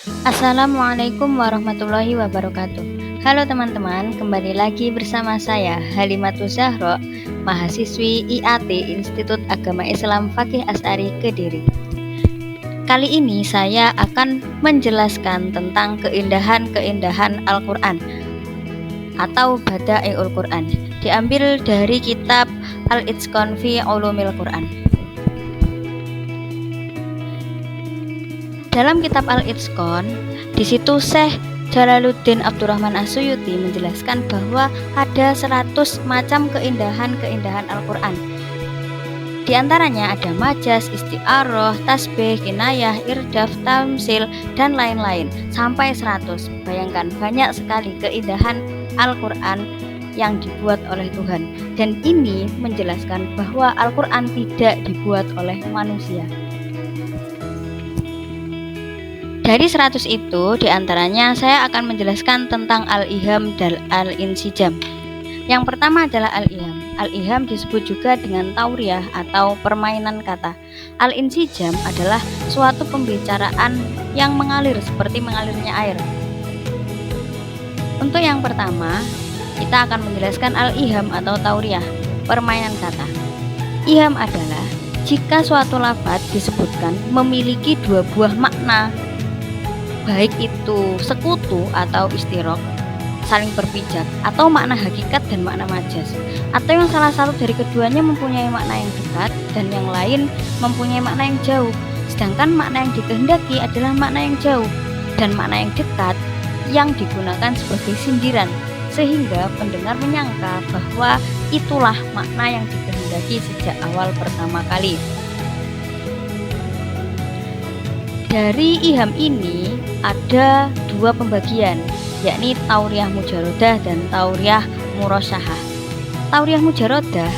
Assalamualaikum warahmatullahi wabarakatuh. Halo teman-teman, kembali lagi bersama saya Halimatus Zahro, mahasiswi IAT Institut Agama Islam Fakih Astari Kediri. Kali ini saya akan menjelaskan tentang keindahan-keindahan Al-Quran atau Bada'iul Quran, diambil dari kitab Al-Itqan fi Ulumil Quran. Dalam kitab Al-Itqan, di situ Syekh Jalaluddin Abdurrahman As-Suyuti menjelaskan bahwa ada 100 macam keindahan-keindahan Al-Quran. Di antaranya ada majaz, isti'aroh, tasbih, kinayah, irdaf, tamsil, dan lain-lain sampai 100. Bayangkan, banyak sekali keindahan Al-Quran yang dibuat oleh Tuhan. Dan ini menjelaskan bahwa Al-Quran tidak dibuat oleh manusia. Dari 100 itu, diantaranya saya akan menjelaskan tentang Al-Iham dan Al-Insijam. Yang pertama adalah Al-Iham. Al-Iham disebut juga dengan tauriah atau permainan kata. Al-Insijam adalah suatu pembicaraan yang mengalir seperti mengalirnya air. Untuk yang pertama, kita akan menjelaskan Al-Iham atau tauriah, permainan kata. Iham adalah jika suatu lafaz disebutkan memiliki dua buah makna, baik itu sekutu atau istirok, saling berpijak, atau makna hakikat dan makna majaz, atau yang salah satu dari keduanya mempunyai makna yang dekat dan yang lain mempunyai makna yang jauh. Sedangkan makna yang dikehendaki adalah makna yang jauh dan makna yang dekat yang digunakan sebagai sindiran, sehingga pendengar menyangka bahwa itulah makna yang dikehendaki sejak awal pertama kali. Dari iham ini ada dua pembagian, yakni tauriah mujarodah dan tauriah murasyahah. Tauriah mujarodah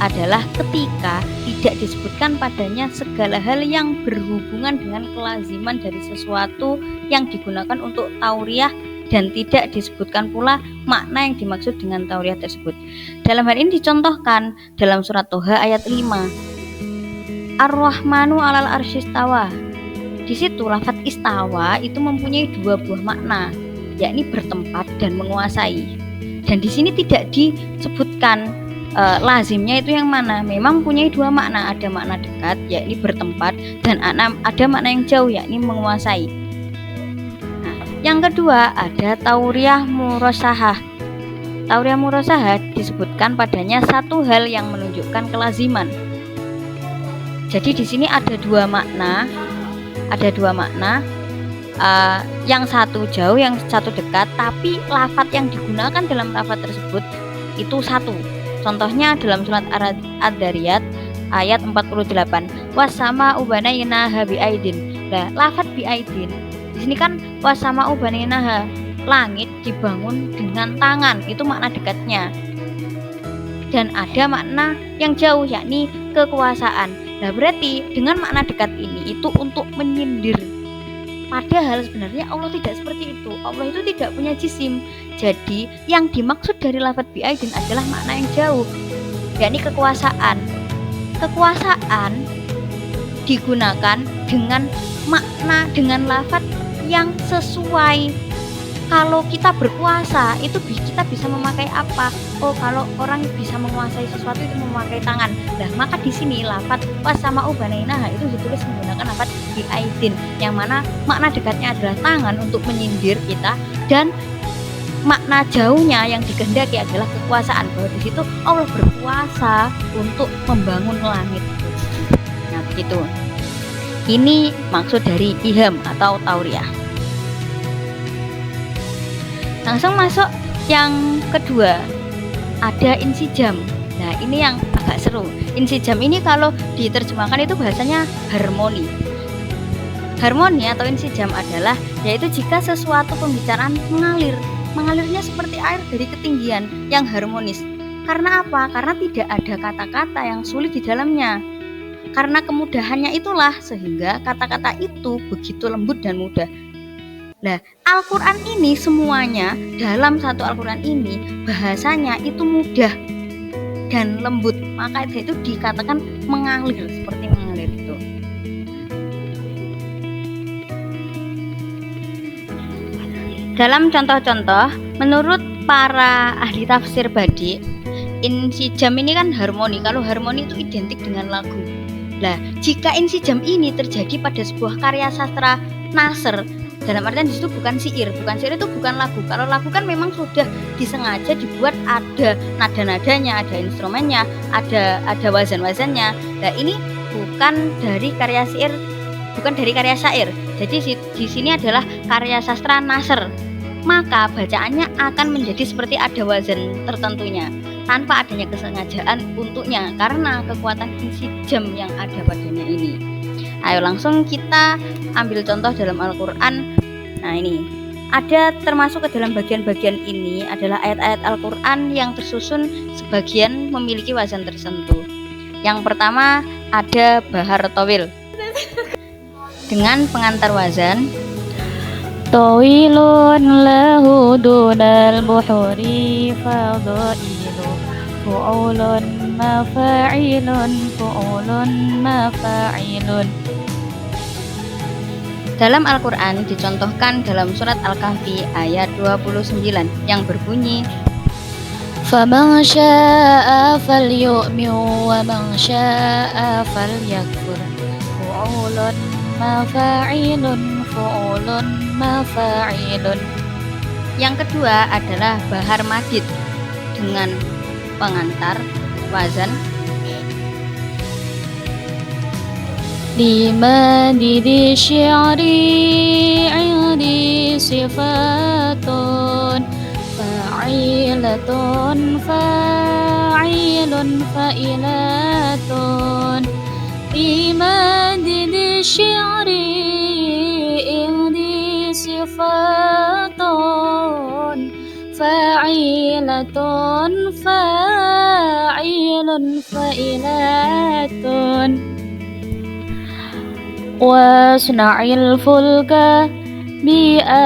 adalah ketika tidak disebutkan padanya segala hal yang berhubungan dengan kelaziman dari sesuatu yang digunakan untuk tauriah dan tidak disebutkan pula makna yang dimaksud dengan tauriah tersebut. Dalam hal ini dicontohkan dalam surat Toha ayat 5. Ar-Rahmanu 'alal arsyistawa. Di situ lafaz istawa itu mempunyai dua buah makna, yakni bertempat dan menguasai. Dan di sini tidak disebutkan lazimnya itu yang mana. Memang mempunyai dua makna, ada makna dekat yakni bertempat dan ada makna yang jauh yakni menguasai. Nah, yang kedua ada tauriah murasyahah. Tauriah murasyahah disebutkan padanya satu hal yang menunjukkan kelaziman. Jadi di sini ada dua makna. Yang satu jauh, yang satu dekat, tapi lafaz yang digunakan dalam lafaz tersebut itu satu. Contohnya dalam surat Ad-Dariyat ayat 48, wasama ubanainaha biaidin. Nah, lafaz biaidin di sini kan wasama ubanainaha, langit dibangun dengan tangan, itu makna dekatnya. Dan ada makna yang jauh yakni kekuasaan. Nah, berarti dengan makna dekat ini itu untuk menyindir. Padahal sebenarnya Allah tidak seperti itu. Allah itu tidak punya jisim. Jadi yang dimaksud dari lafaz biaidin adalah makna yang jauh, yakni kekuasaan. Kekuasaan digunakan dengan makna, dengan lafaz yang sesuai. Kalau kita berkuasa itu kita bisa memakai apa? Oh, kalau orang bisa menguasai sesuatu itu memakai tangan. Nah, maka di sini lafaz wasama ubanainaha itu ditulis menggunakan lafaz biaidin, yang mana makna dekatnya adalah tangan untuk menyindir kita, dan makna jauhnya yang dikehendaki adalah kekuasaan, bahwa di situ Allah berkuasa untuk membangun langit. Nah, begitu. Ini maksud dari iham atau tauriah. Langsung masuk yang kedua, ada insijam. Nah, ini yang agak seru. Insijam ini kalau diterjemahkan itu bahasanya harmoni. Harmoni atau insijam adalah yaitu jika sesuatu pembicaraan mengalir. Mengalirnya seperti air dari ketinggian yang harmonis. Karena apa? Karena tidak ada kata-kata yang sulit di dalamnya. Karena kemudahannya itulah sehingga kata-kata itu begitu lembut dan mudah. Nah, Al-Quran ini semuanya dalam satu Al-Quran ini bahasanya itu mudah dan lembut, maka itu dikatakan mengalir, seperti mengalir itu. Dalam contoh-contoh, menurut para ahli tafsir Badi, insijam ini kan harmoni. Kalau harmoni itu identik dengan lagu. Nah, jika insijam ini terjadi pada sebuah karya sastra nasr, dalam artian disitu bukan syair itu bukan lagu. Kalau lagu kan memang sudah disengaja dibuat ada nada-nadanya, ada instrumennya, ada wazan-wazannya. Nah, ini bukan dari karya syair. Jadi di sini adalah karya sastra nasr. Maka bacaannya akan menjadi seperti ada wazan tertentunya tanpa adanya kesengajaan untuknya karena kekuatan insijam yang ada padanya ini. Ayo langsung kita ambil contoh dalam Al-Quran. Nah, ini ada termasuk ke dalam bagian-bagian ini adalah ayat-ayat Al-Quran yang tersusun sebagian memiliki wazan tertentu. Yang pertama ada Bahar Tawil dengan pengantar wazan Tawilun lahu dunal buhuri fadailu fu'ulun mafa'ilun fu'ulun mafa'ilun. Dalam Al-Quran dicontohkan dalam surat Al-Kahfi ayat 29 yang berbunyi faman syaa falyu'min wa man syaa falyakfur fu'ulun mafa'ilun fu'ulun mafa'ilun. Yang kedua adalah Bahar Madid dengan pengantar wazan limadidi syi'ri 'indi sifatun fa'ilatun fa'ilun fa'ilatun limadidi syi'ri 'indi sifatun fa'ilatun fa'ilun fa'ilatun wasna'il fulka bi'ayunina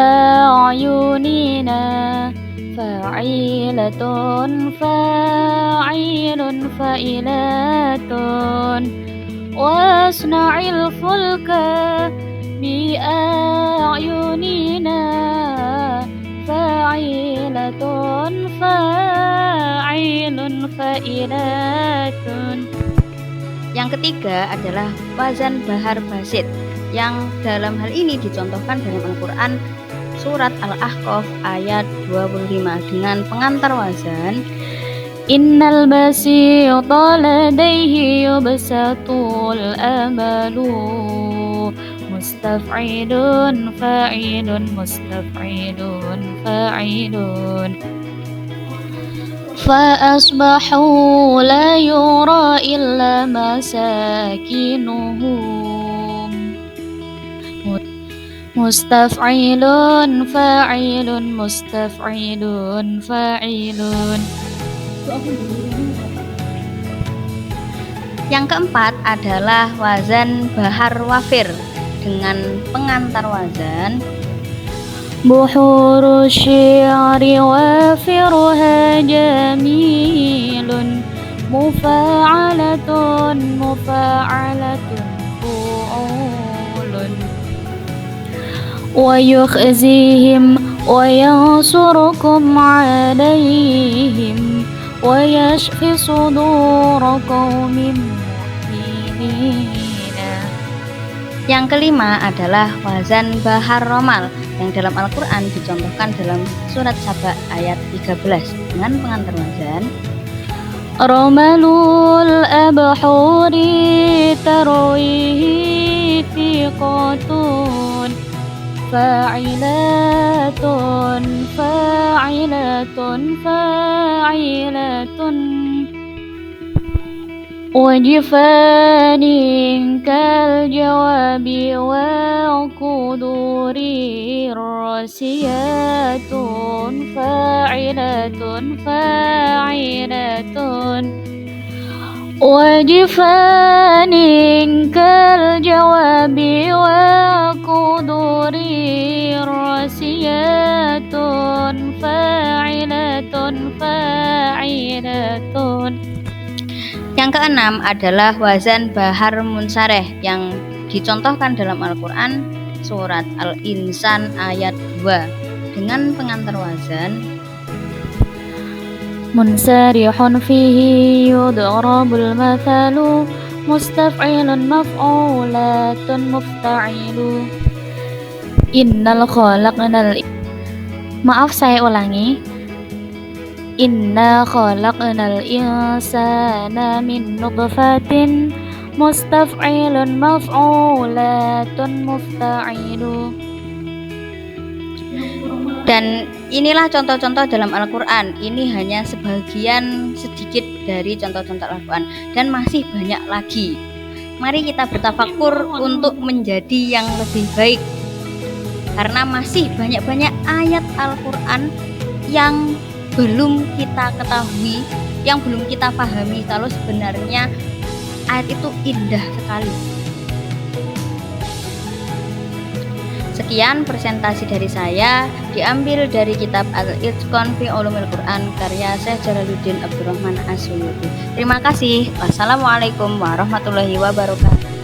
fa'ilatun fa'ilun fa'ilatun wasna'il fulka bi'ayunina fa'ilatun fa'ilun fa'ilatun. Yang ketiga adalah wazan Bahar Basit yang dalam hal ini dicontohkan dalam Al-Quran surat Al-Ahqaf ayat 25 dengan pengantar wazan innal basita ladaihi yubsatul amalu mustaf'ilun fa'ilun mustaf'ilun fa'ilun فأصبحوا لا يرى إلا مساكنهم مستفعل فاعل مستفعل فاعل. Yang keempat adalah wazan Bahar Wafir dengan pengantar wazan buhuru syi'ri wafiruha jamilun mufa'alatun mufa'alatun fu'ulun wa yukhzihim wa yansurukum alaihim wa yashfi sudura qaumin mu'minina. Yang kelima adalah wazan Bahar Romal yang dalam Al-Quran dicontohkan dalam surat Saba ayat 13 dengan pengantar wazan Romalul abhuri tarwihi thiqatun fa'ilatun fa'ilatun fa'ilatun wajifanin kal jawabi wa quduri rasiyatun fa'ilatun fa'ilatun wajifanin kal jawabi wa quduri rasiyatun fa'ilatun fa'ilatun. Yang keenam adalah wazan Bahar Munsareh yang dicontohkan dalam Al-Quran surat Al-Insan ayat 2 dengan pengantar wazan munsarihun fihi yudrabul mathalu mustaf'ilun maf'ulatun mufta'ilu. Innal khalaqnal Maaf, saya ulangi. Inna khalaqnal insana min nutfatin mustaf'ilun maf'ulatun mufta'ilu. Dan inilah contoh-contoh dalam Al-Quran. Ini hanya sebagian sedikit dari contoh-contoh Al-Quran, dan masih banyak lagi. Mari kita bertafakur untuk menjadi yang lebih baik, karena masih banyak-banyak ayat Al-Quran yang belum kita ketahui, yang belum kita pahami kalau sebenarnya ayat itu indah sekali. Sekian presentasi dari saya, diambil dari kitab Al-Itqan fi Ulumil Quran karya Syekh Jalaluddin Abdurrahman As-Suyuti. Terima kasih. Wassalamualaikum warahmatullahi wabarakatuh.